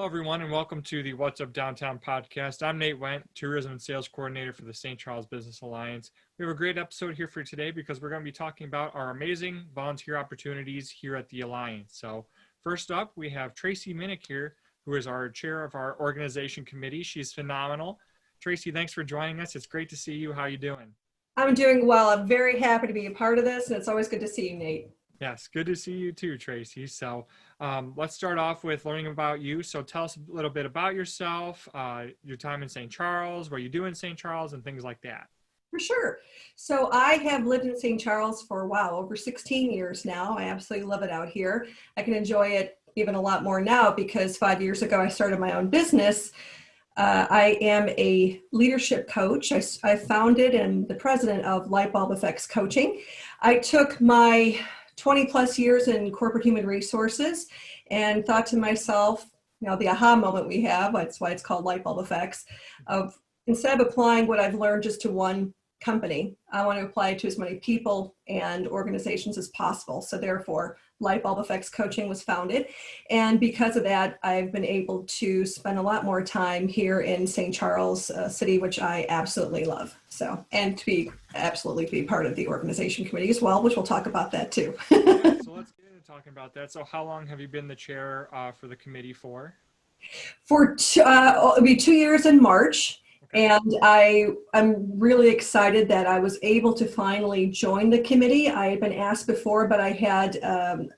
Hello, everyone, and welcome to the What's Up Downtown podcast. I'm Nate Wendt, Tourism and Sales Coordinator for the St. Charles Business Alliance. We have a great episode here for today because we're going to be talking about our amazing volunteer opportunities here at the Alliance. So first up, we have Tracy Minnick here, who is our chair of our organization committee. She's phenomenal. Tracy, thanks for joining us. It's great to see you. How are you doing? I'm doing well. I'm very happy to be a part of this, and it's always good to see you, Nate. Yes, good to see you too, Tracy. So let's start off with learning about you. So tell us a little bit about yourself, your time in St. Charles, what you do in St. Charles, and things like that. For sure. So I have lived in St. Charles for, over 16 years now. I absolutely love it out here. I can enjoy it even a lot more now because 5 years ago I started my own business. I am a leadership coach. I founded and the president of Lightbulb Effects Coaching. I took my 20 plus years in corporate human resources and thought to myself, the aha moment we have, that's why it's called Lightbulb Effects, of instead of applying what I've learned just to one company, I want to apply it to as many people and organizations as possible. So therefore, Lightbulb Effects Coaching was founded. And because of that, I've been able to spend a lot more time here in St. Charles City, which I absolutely love. So, and to be part of the organization committee as well, which we'll talk about that too. Yeah, so let's get into talking about that. So how long have you been the chair for the committee for? It'll be 2 years in March. Okay. And I'm really excited that I was able to finally join the committee. I had been asked before, but I had the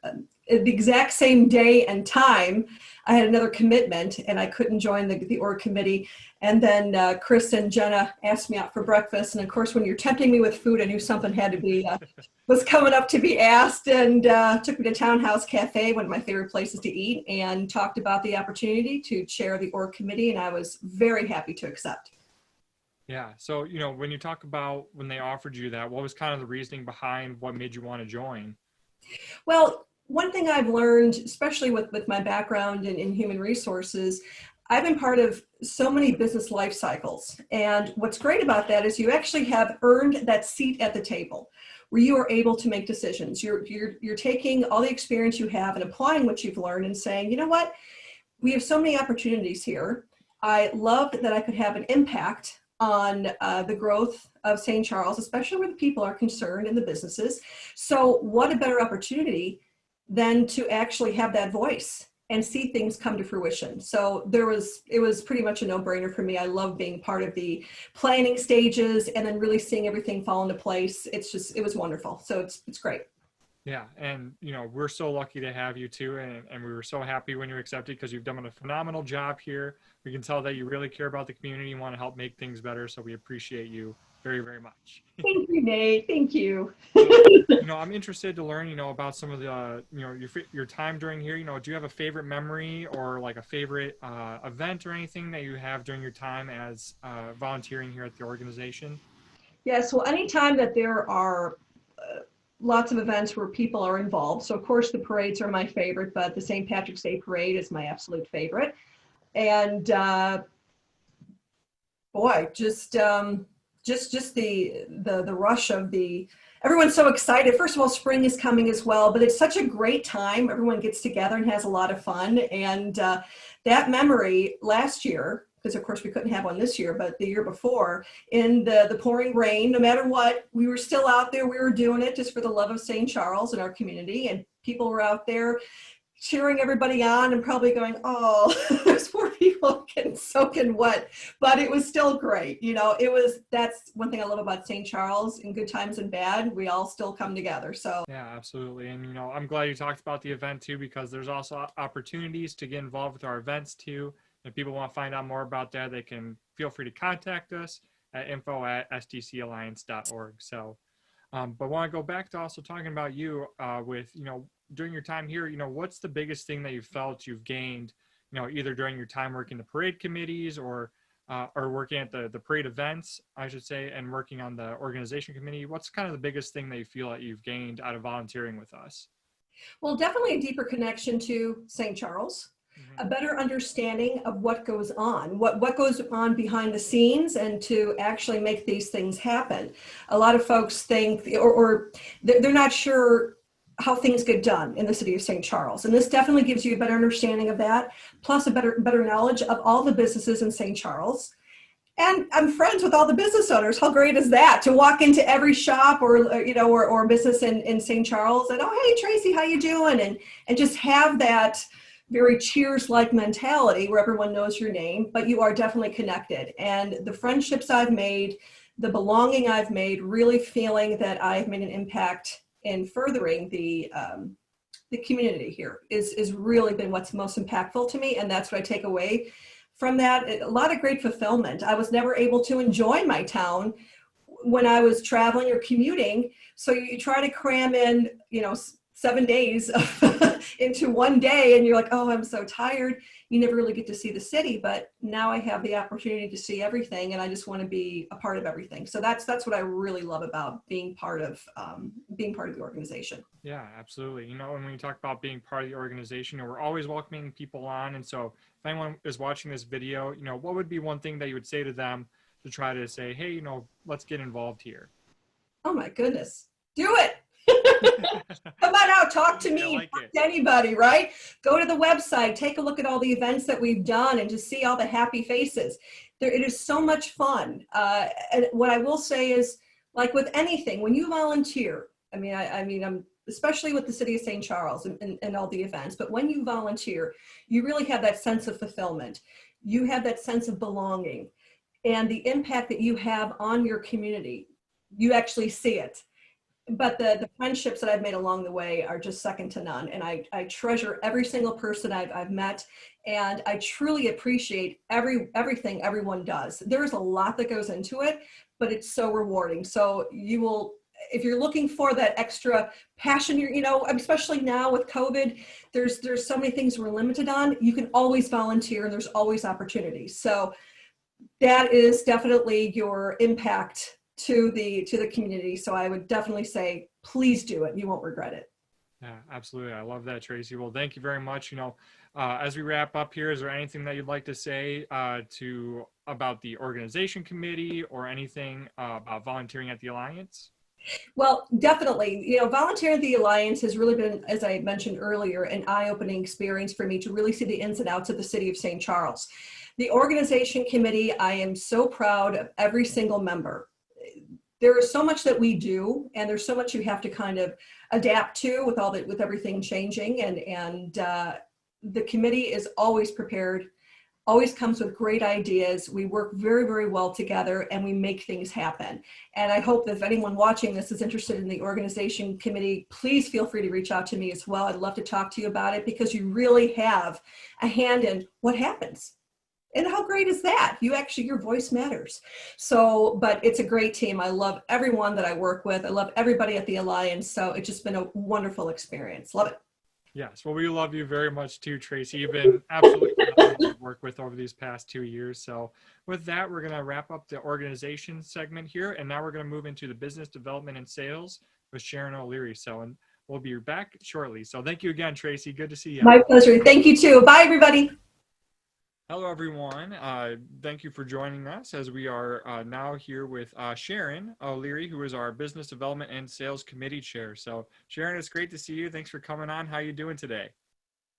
exact same day and time, I had another commitment and I couldn't join the org committee. And then Chris and Jenna asked me out for breakfast. And of course, when you're tempting me with food, I knew something had to be, was coming up to be asked, and took me to Townhouse Cafe, one of my favorite places to eat, and talked about the opportunity to chair the org committee. And I was very happy to accept. Yeah. So, when you talk about when they offered you that, what was kind of the reasoning behind what made you want to join? Well, one thing I've learned, especially with my background in human resources, I've been part of so many business life cycles. And what's great about that is you actually have earned that seat at the table where you are able to make decisions. You're taking all the experience you have and applying what you've learned and saying, you know what, we have so many opportunities here. I loved that I could have an impact on the growth of St. Charles, especially where the people are concerned and the businesses. So what a better opportunity than to actually have that voice and see things come to fruition. So it was pretty much a no-brainer for me. I love being part of the planning stages and then really seeing everything fall into place. It was wonderful. So it's great. Yeah. And, we're so lucky to have you too. And we were so happy when you accepted because you've done a phenomenal job here. We can tell that you really care about the community and want to help make things better. So we appreciate you very, very much. Thank you, Nate. Thank you. I'm interested to learn, about some of the, your time during here. Do you have a favorite memory or like a favorite event or anything that you have during your time as volunteering here at the organization? Yes. Well, anytime that there are lots of events where people are involved. So of course the parades are my favorite, but the St. Patrick's Day parade is my absolute favorite. And just the rush of everyone's so excited. First of all, spring is coming as well, but it's such a great time. Everyone gets together and has a lot of fun. And that memory last year, because of course we couldn't have one this year, but the year before, in the pouring rain, no matter what, we were still out there. We were doing it just for the love of St. Charles and our community. And people were out there cheering everybody on and probably going, oh, those poor people getting soaking wet. But it was still great. That's one thing I love about St. Charles. In good times and bad, we all still come together. So yeah, absolutely. And, I'm glad you talked about the event too, because there's also opportunities to get involved with our events too. If people want to find out more about that, they can feel free to contact us at info@stcalliance.org. So, but want to go back to also talking about you with, during your time here, what's the biggest thing that you felt you've gained, either during your time working the parade committees or working at the parade events, I should say, and working on the organization committee? What's kind of the biggest thing that you feel that you've gained out of volunteering with us? Well, definitely a deeper connection to St. Charles. A better understanding of what goes on, what goes on behind the scenes, and to actually make these things happen. A lot of folks think, or they're not sure how things get done in the city of St. Charles. And this definitely gives you a better understanding of that, plus a better knowledge of all the businesses in St. Charles. And I'm friends with all the business owners. How great is that, to walk into every shop or business in St. Charles and, oh, hey, Tracy, how you doing? And just have that very Cheers-like mentality where everyone knows your name, but you are definitely connected. And the friendships I've made, the belonging I've made, really feeling that I've made an impact in furthering the community here is really been what's most impactful to me. And that's what I take away from that. A lot of great fulfillment. I was never able to enjoy my town when I was traveling or commuting. So you try to cram in, 7 days into one day, and you're like, oh, I'm so tired. You never really get to see the city, but now I have the opportunity to see everything, and I just want to be a part of everything. So that's what I really love about being part of the organization. Yeah, absolutely. And when you talk about being part of the organization, we're always welcoming people on. And so if anyone is watching this video, what would be one thing that you would say to them to try to say, hey, let's get involved here? Oh my goodness. Do it. Come on out, talk to me, talk to anybody, right? Go to the website, take a look at all the events that we've done and just see all the happy faces. It is so much fun. And what I will say is, like with anything, when you volunteer, I'm especially with the city of St. Charles and all the events, but when you volunteer, you really have that sense of fulfillment. You have that sense of belonging, and the impact that you have on your community, you actually see it. But the friendships that I've made along the way are just second to none. And I treasure every single person I've met. And I truly appreciate everything everyone does. There's a lot that goes into it, but it's so rewarding. So you will, if you're looking for that extra passion, especially now with COVID, there's so many things we're limited on. You can always volunteer, and there's always opportunities. So that is definitely your impact to the community. So I would definitely say, please do it. You won't regret it. Yeah, absolutely. I love that, Tracy. Well, thank you very much. As we wrap up here, is there anything that you'd like to say about the organization committee or anything about volunteering at the Alliance? Well, definitely. Volunteering at the Alliance has really been, as I mentioned earlier, an eye-opening experience for me to really see the ins and outs of the city of St. Charles. The organization committee, I am so proud of every single member. There is so much that we do, and there's so much you have to kind of adapt to with everything changing. And the committee is always prepared, always comes with great ideas. We work very, very well together, and we make things happen. And I hope that if anyone watching this is interested in the organization committee, please feel free to reach out to me as well. I'd love to talk to you about it, because you really have a hand in what happens. And how great is that? Your voice matters. So, but it's a great team. I love everyone that I work with. I love everybody at the Alliance. So it's just been a wonderful experience. Love it. Yes. Well, we love you very much too, Tracy. You've been absolutely phenomenal to work with over these past 2 years. So with that, we're going to wrap up the organization segment here. And now we're going to move into the business development and sales with Sharon O'Leary. And we'll be back shortly. So thank you again, Tracy. Good to see you. My pleasure. Thank you too. Bye, everybody. Hello, everyone. Thank you for joining us as we are now here with Sharon O'Leary, who is our Business Development and Sales Committee Chair. So, Sharon, it's great to see you. Thanks for coming on. How are you doing today?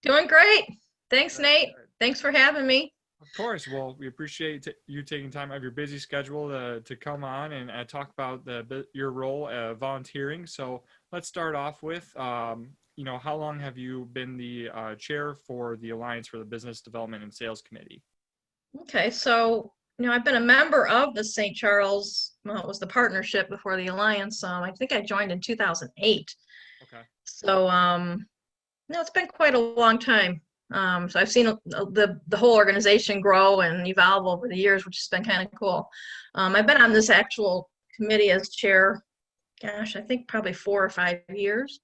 Doing great. Thanks, Nate. Thanks for having me. Of course. Well, we appreciate you taking time out of your busy schedule to come on and talk about your role volunteering. So, let's start off with how long have you been the chair for the Alliance for the Business Development and Sales Committee? Okay, so I've been a member of the St. Charles. Well, it was the partnership before the Alliance. I think I joined in 2008. Okay. So it's been quite a long time. So I've seen the whole organization grow and evolve over the years, which has been kind of cool. I've been on this actual committee as chair, gosh, I think probably 4 or 5 years.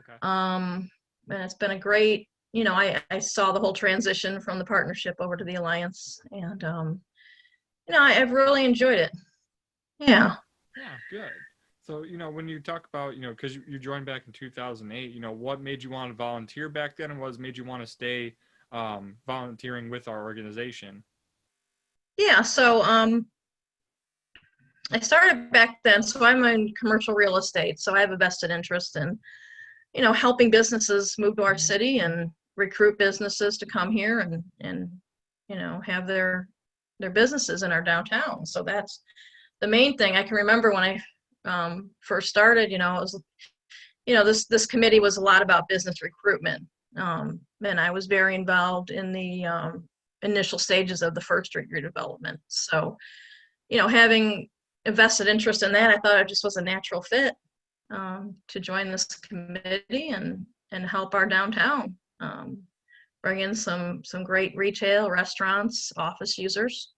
Okay. And it's been a great, I saw the whole transition from the partnership over to the Alliance, and I've really enjoyed it. Yeah. Yeah, good. So, when you talk about, because you joined back in 2008, what made you want to volunteer back then, and what made you want to stay volunteering with our organization? Yeah, so I started back then, so I'm in commercial real estate, so I have a vested interest in helping businesses move to our city and recruit businesses to come here and have their businesses in our downtown. So that's the main thing. I can remember when I first started, it was, this committee was a lot about business recruitment. And I was very involved in the initial stages of the First Street redevelopment. So, having a vested interest in that, I thought it just was a natural fit to join this committee and help our downtown, bring in some great retail, restaurants, office users.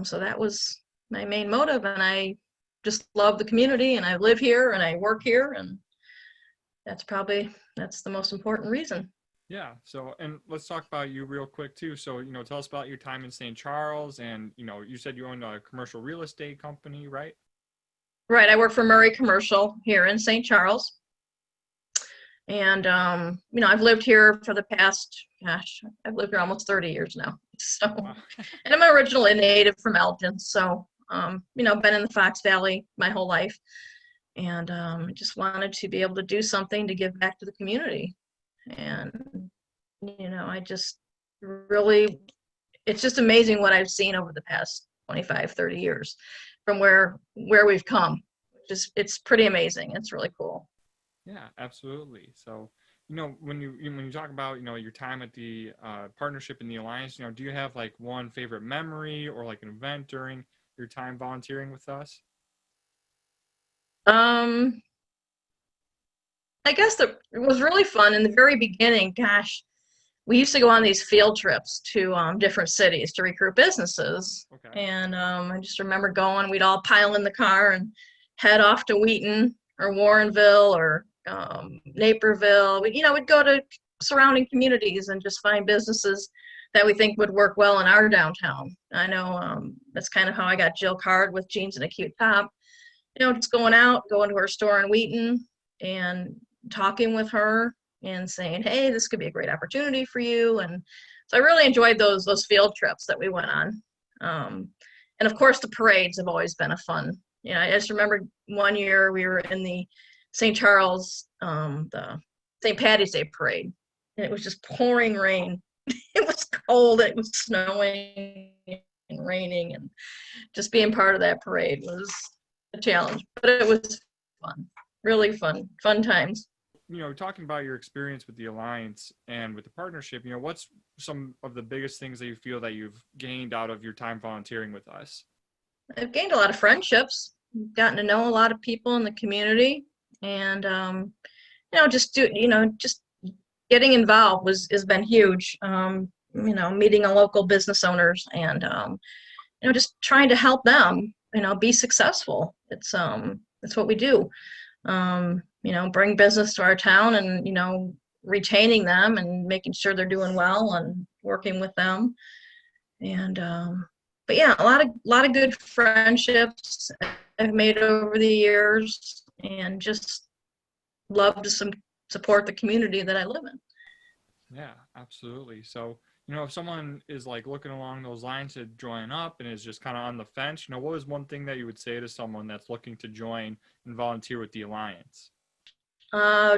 So that was my main motive, and I just love the community, and I live here and I work here, and that's the most important reason. Yeah. So, and let's talk about you real quick too. So, tell us about your time in St. Charles, and, you said you owned a commercial real estate company, right? Right. I work for Murray Commercial here in St. Charles. And, I've lived here for the past, I've lived here almost 30 years now. So, Wow. and I'm an original native from Elgin. So, been in the Fox Valley my whole life, and just wanted to be able to do something to give back to the community. And, I just really, it's just amazing what I've seen over the past 25, 30 years from where we've come. It's pretty amazing. It's really cool. Yeah, absolutely. So, when you talk about, your time at the partnership in the Alliance, do you have like one favorite memory or like an event during your time volunteering with us? I guess that it was really fun in the very beginning. Gosh, we used to go on these field trips to different cities to recruit businesses. Okay. And I just remember going, we'd all pile in the car and head off to Wheaton or Warrenville or Naperville. We'd go to surrounding communities and just find businesses that we think would work well in our downtown. I know that's kind of how I got Jill Card with Jeans and a Cute Top. Just going to her store in Wheaton and talking with her and saying, hey, this could be a great opportunity for you. And so I really enjoyed those field trips that we went on. And of course, the parades have always been a fun. I just remember one year we were in the St. Charles, the St. Patty's Day parade, and it was just pouring rain. It was cold, it was snowing and raining, and just being part of that parade was a challenge, but it was fun, really fun times. Talking about your experience with the Alliance and with the partnership, what's some of the biggest things that you feel that you've gained out of your time volunteering with us? I've gained a lot of friendships, gotten to know a lot of people in the community, and just getting involved has been huge. Meeting local business owners and just trying to help them be successful. It's what we do. Bring business to our town and retaining them and making sure they're doing well and working with them. And but yeah, a lot of good friendships I've made over the years, and just love to support the community that I live in. Yeah, absolutely. So, if someone is like looking along those lines to join up and is just kind of on the fence, what is one thing that you would say to someone that's looking to join and volunteer with the Alliance?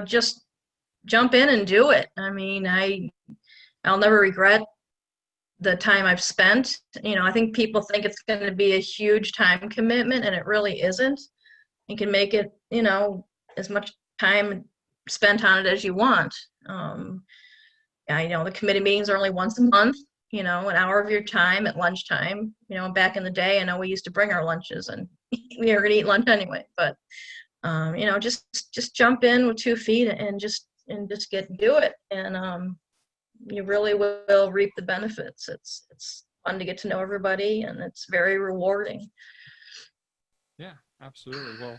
Just jump in and do it. I mean, I'll never regret the time I've spent. I think people think it's going to be a huge time commitment, and it really isn't. You can make it, as much time spent on it as you want. The committee meetings are only once a month, an hour of your time at lunchtime. Back in the day, I know we used to bring our lunches and we were going to eat lunch anyway, but just jump in with 2 feet and just do it. And you really will reap the benefits. It's fun to get to know everybody, and it's very rewarding. Yeah, absolutely. Well,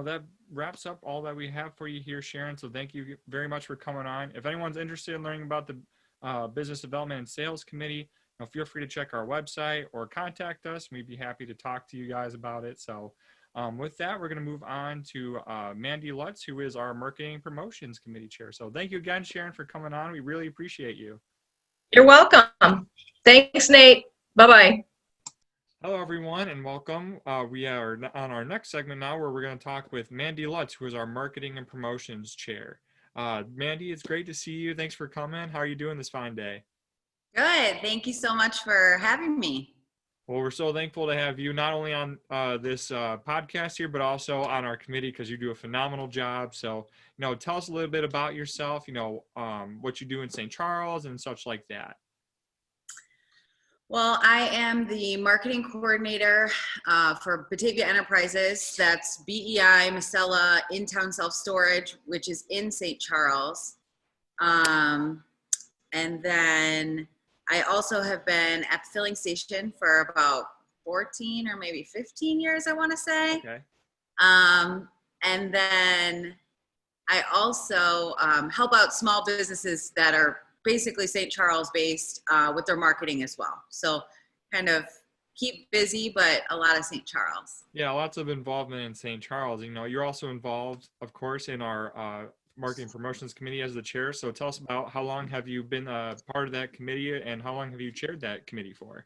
that wraps up all that we have for you here, Sharon. So thank you very much for coming on. If anyone's interested in learning about the Business Development and Sales Committee, feel free to check our website or contact us. We'd be happy to talk to you guys about it. So with that, we're going to move on to Mandy Lutz, who is our Marketing and Promotions Committee Chair. So thank you again, Sharon, for coming on. We really appreciate you. You're welcome. Thanks, Nate. Bye-bye. Hello, everyone, and welcome. We are on our next segment now, where we're going to talk with Mandy Lutz, who is our Marketing and Promotions Chair. Mandy, it's great to see you. Thanks for coming. How are you doing this fine day? Good. Thank you so much for having me. Well, we're so thankful to have you not only on this podcast here, but also on our committee because you do a phenomenal job. So, tell us a little bit about yourself, what you do in St. Charles and such like that. Well, I am the marketing coordinator for Batavia Enterprises. That's BEI, Macella, In-Town Self-Storage, which is in St. Charles. And then I also have been at the filling station for about 14 or maybe 15 years, I want to say. Okay. And then I also help out small businesses that are basically St. Charles based with their marketing as well. So kind of keep busy, but a lot of St. Charles. Yeah, lots of involvement in St. Charles. You're also involved, of course, in our marketing promotions committee as the chair. So tell us about how long have you been a part of that committee and how long have you chaired that committee for?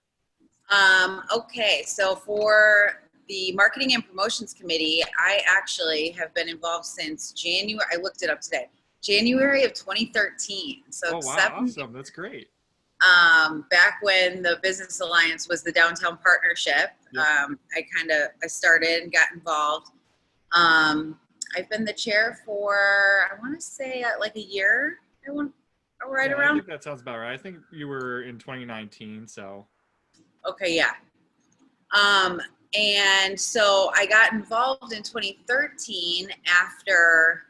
Okay, so for the marketing and promotions committee, I actually have been involved since January. I looked it up today. January of 2013. So Oh, wow, 7 awesome. That's great. back when the Business Alliance was the downtown partnership. Yep. I started and got involved. I've been the chair for, I want to say like a year. Right Yeah, I around. think that sounds about right. I think you were in 2019, so. Okay, yeah. And so I got involved in 2013 after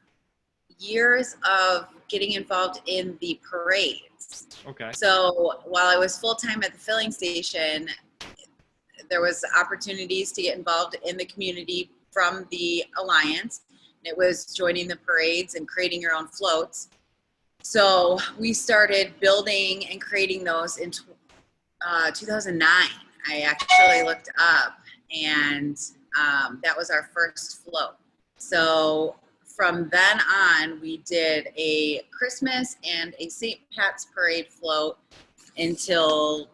years of getting involved in the parades. Okay. So while I was full-time at the filling station, there was opportunities to get involved in the community from the Alliance. It was joining the parades and creating your own floats. So we started building and creating those in 2009. I actually looked up, and that was our first float. So from then on, we did a Christmas and a St. Pat's parade float until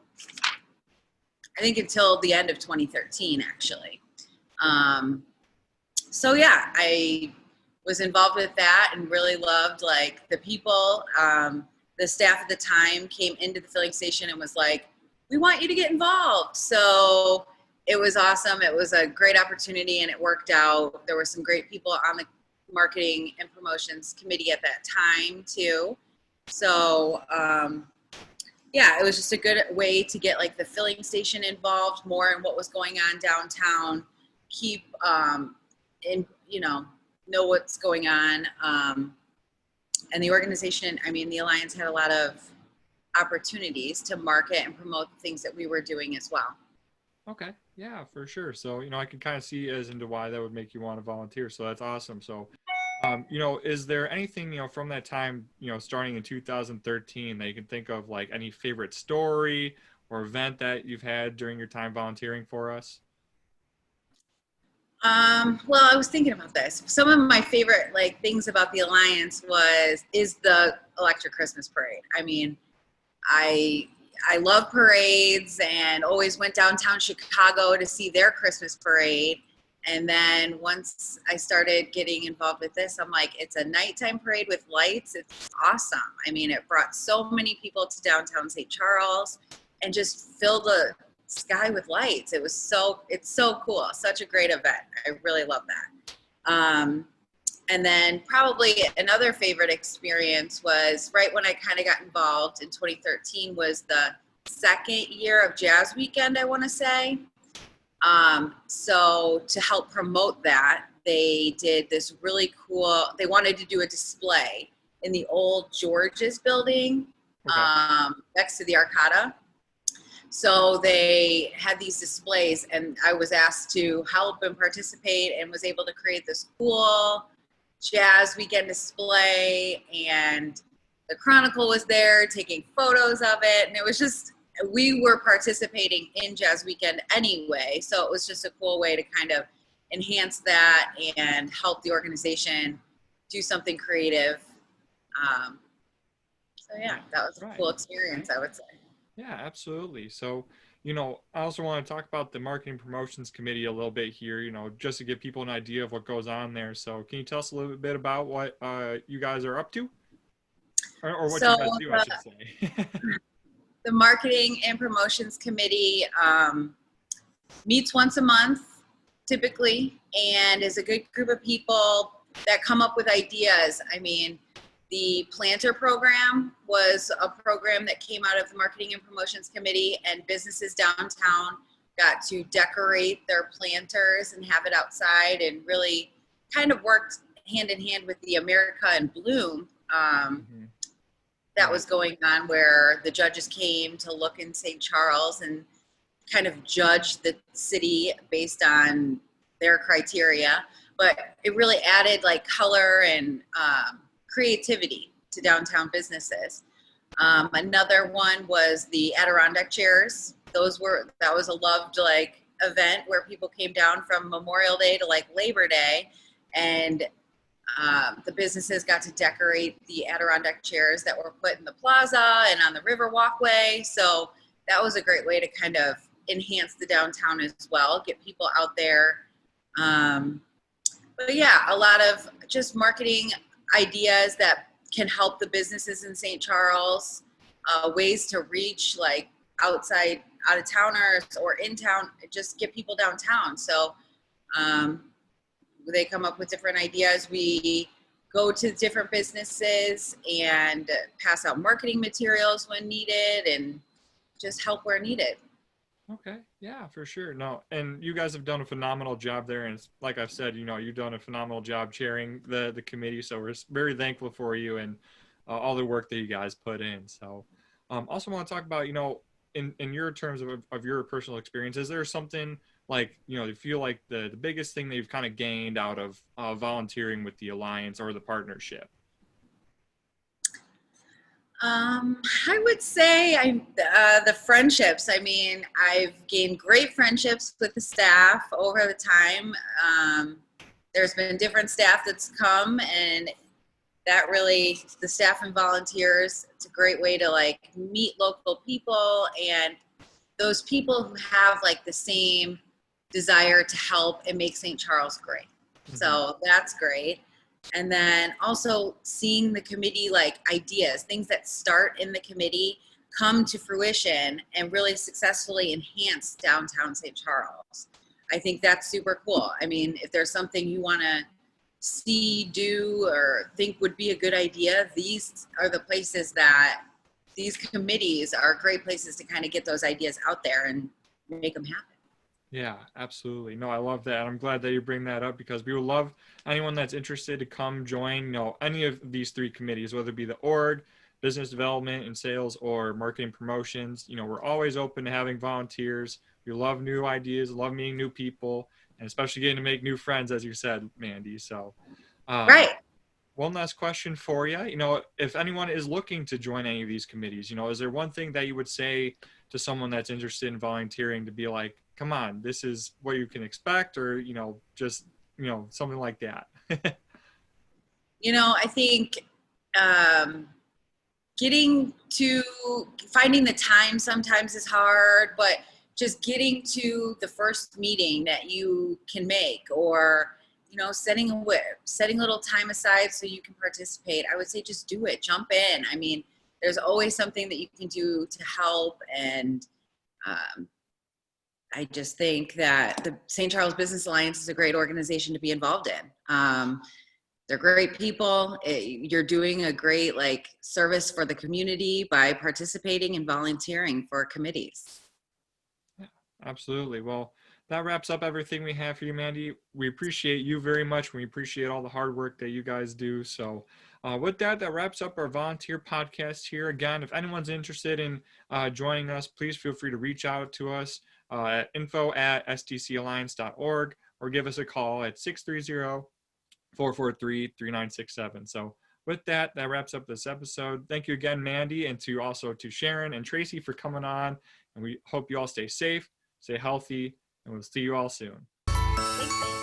the end of 2013, actually. So yeah, I was involved with that and really loved like the people. The staff at the time came into the filling station and was like, we want you to get involved. So it was awesome. It was a great opportunity and it worked out. There were some great people on the marketing and promotions committee at that time too. So yeah, it was just a good way to get like the filling station involved more in what was going on downtown, keep know what's going on. And the organization, the Alliance had a lot of opportunities to market and promote the things that we were doing as well. Okay. Yeah, for sure. So, I can kind of see as into why that would make you want to volunteer. So that's awesome. So, is there anything, from that time, starting in 2013 that you can think of, like any favorite story or event that you've had during your time volunteering for us? Well, I was thinking about this. Some of my favorite things about the Alliance is the Electric Christmas Parade. I love parades and always went downtown Chicago to see their Christmas parade. And then once I started getting involved with this, I'm like, it's a nighttime parade with lights. It's awesome. It brought so many people to downtown St. Charles and just filled the sky with lights. It's so cool. Such a great event. I really love that. And then probably another favorite experience was right when I kind of got involved in 2013 was the second year of Jazz Weekend, I want to say. So to help promote that, they did this really cool, they wanted to do a display in the old George's building, Okay. next to the Arcada. So they had these displays and I was asked to help and participate and was able to create this cool Jazz Weekend display, and the Chronicle was there taking photos of it. And it was just, we were participating in Jazz Weekend anyway. So it was just a cool way to kind of enhance that and help the organization do something creative. So yeah, that was a cool experience, I would say. Yeah, absolutely. So, I also want to talk about the marketing promotions committee a little bit here, just to give people an idea of what goes on there. So can you tell us a little bit about what you guys are up to? or what So you guys do, I should say. the Marketing and Promotions Committee meets once a month typically, and is a good group of people that come up with ideas. I mean, the planter program was a program that came out of the Marketing and Promotions Committee, and businesses downtown got to decorate their planters and have it outside, and really kind of worked hand in hand with the America in Bloom that was going on, where the judges came to look in St. Charles and kind of judge the city based on their criteria. But it really added like color and creativity to downtown businesses. Another one was the Adirondack chairs. That was a loved like event where people came down from Memorial Day to like Labor Day, and the businesses got to decorate the Adirondack chairs that were put in the plaza and on the river walkway. So that was a great way to kind of enhance the downtown as well, get people out there. But yeah, a lot of just marketing ideas that can help the businesses in St. Charles, ways to reach like out of towners or in town, just get people downtown. So they come up with different ideas. We go to different businesses and pass out marketing materials when needed, and just help where needed. Okay. Yeah, for sure. No, and you guys have done a phenomenal job there. And it's, like I've said, you've done a phenomenal job chairing the committee. So we're very thankful for you and all the work that you guys put in. So also want to talk about, in your terms of your personal experience, is there something like, you feel like the biggest thing that you've kind of gained out of volunteering with the Alliance or the partnership? I would say the friendships. I mean, I've gained great friendships with the staff over the time. There's been different staff that's come, and that really, the staff and volunteers, it's a great way to like meet local people and those people who have like the same desire to help and make St. Charles great. Mm-hmm. So that's great. And then also seeing the committee, like ideas, things that start in the committee come to fruition and really successfully enhance downtown St. Charles. I think that's super cool. I mean, if there's something you want to see, do, or think would be a good idea, these are the places that these committees are great places to kind of get those ideas out there and make them happen. Yeah, absolutely. No, I love that. I'm glad that you bring that up, because we would love anyone that's interested to come join, any of these three committees, whether it be the org, business development and sales, or marketing promotions. We're always open to having volunteers. We love new ideas, love meeting new people, and especially getting to make new friends, as you said, Mandy. So, right. One last question for you. If anyone is looking to join any of these committees, is there one thing that you would say to someone that's interested in volunteering to be like, come on, this is what you can expect, or, just, something like that? I think finding the time sometimes is hard, but just getting to the first meeting that you can make, or, setting a little time aside so you can participate. I would say just do it, jump in. I mean, there's always something that you can do to help. And I just think that the St. Charles Business Alliance is a great organization to be involved in. They're great people. You're doing a great service for the community by participating and volunteering for committees. Yeah, absolutely. Well, that wraps up everything we have for you, Mandy. We appreciate you very much. We appreciate all the hard work that you guys do. So with that wraps up our volunteer podcast here. Again, if anyone's interested in joining us, please feel free to reach out to us at info@stcalliance.org, or give us a call at 630-443-3967. So with that wraps up this episode. Thank you again, Mandy, and to Sharon and Tracy for coming on. And we hope you all stay safe, stay healthy, and we'll see you all soon. Thanks.